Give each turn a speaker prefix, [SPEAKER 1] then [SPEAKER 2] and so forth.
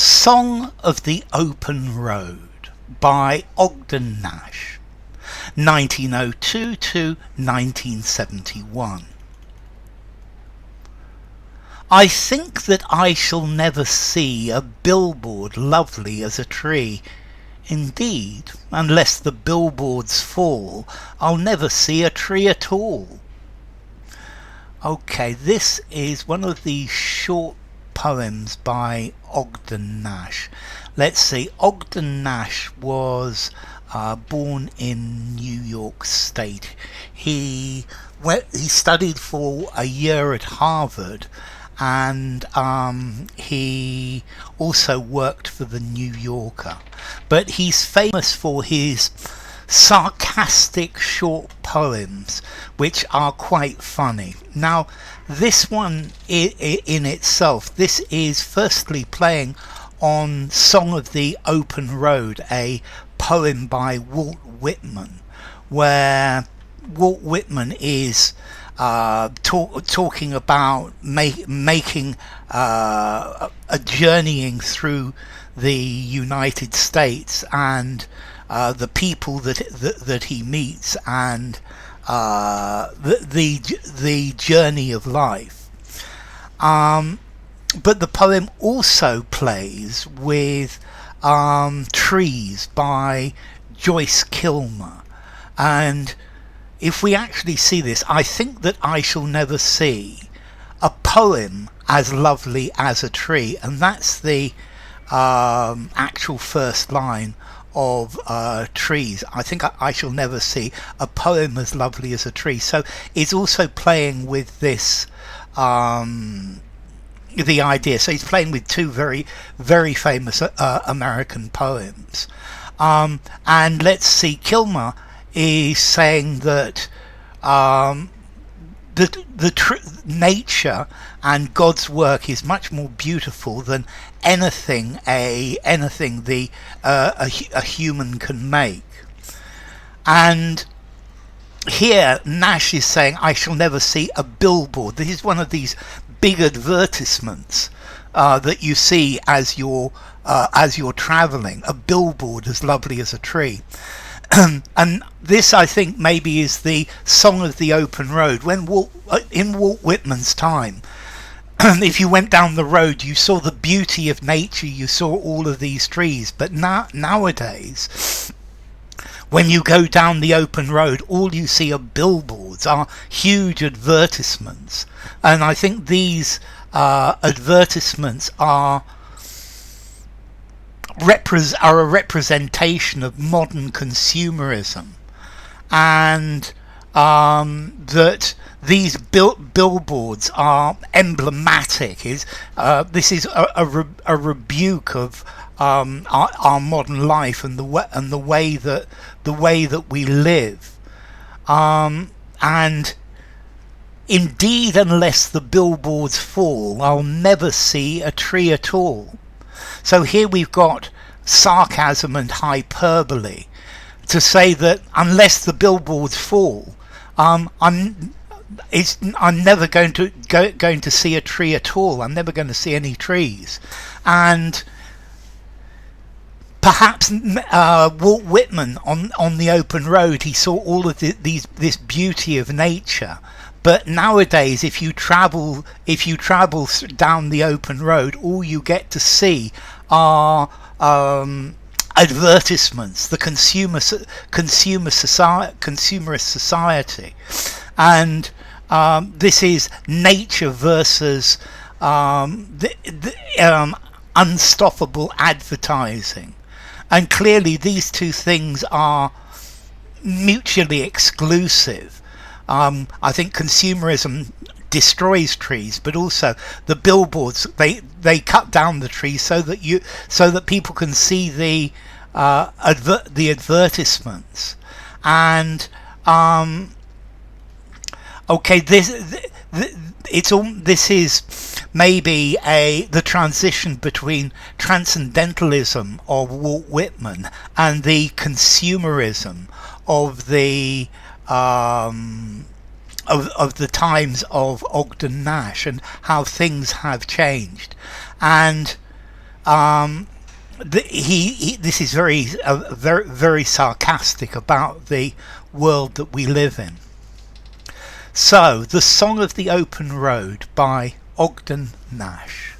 [SPEAKER 1] Song of the Open Road by Ogden Nash, 1902 to 1971. I think that I shall never see a billboard lovely as a tree. Indeed, unless the billboards fall, I'll never see a tree at all. Okay, this is one of the short poems by Ogden Nash. Let's see, Ogden Nash was born in New York State. He studied for a year at Harvard, and he also worked for the New Yorker. But he's famous for his sarcastic short poems, which are quite funny. Now, this one in itself, this is firstly playing on Song of the Open Road, a poem by Walt Whitman, where Walt Whitman is talking about making a journeying through the United States and the people that he meets, and the journey of life. But the poem also plays with Trees by JOYCE KILMER, and if we actually see this, I think that I shall never see a poem as lovely as a tree, and that's the actual first line of Trees. I think I shall never see a poem as lovely as a tree. So it's also playing with this the idea. So he's playing with two very, very famous American poems. And let's see, Kilmer is saying that nature and God's work is much more beautiful than anything a human can make. And here Nash is saying, I shall never see a billboard. This is one of these big advertisements that you see as you're traveling, a billboard as lovely as a tree. And this, I think, maybe is the Song of the Open Road. When in Walt Whitman's time, if you went down the road, you saw the beauty of nature, you saw all of these trees. But nowadays, when you go down the open road, all you see are billboards, are huge advertisements. And I think these advertisements are a representation of modern consumerism, and that these billboards are emblematic. This is a rebuke of our modern life and the way that we live. And indeed, unless the billboards fall, I'll never see a tree at all. So here we've got sarcasm and hyperbole to say that unless the billboards fall, I'm never going to see a tree at all. I'm never going to see any trees. And perhaps Walt Whitman on the open road, he saw all of this beauty of nature. But nowadays, if you travel down the open road, all you get to see are advertisements, the consumerist society, and this is nature versus unstoppable advertising, and clearly these two things are mutually exclusive. I think consumerism destroys trees, but also the billboards, they cut down the trees so that people can see the advertisements. And okay, this is maybe the transition between transcendentalism of Walt Whitman and the consumerism of the times of Ogden Nash, and how things have changed. And This is very sarcastic about the world that we live in. So, The Song of the Open Road by Ogden Nash.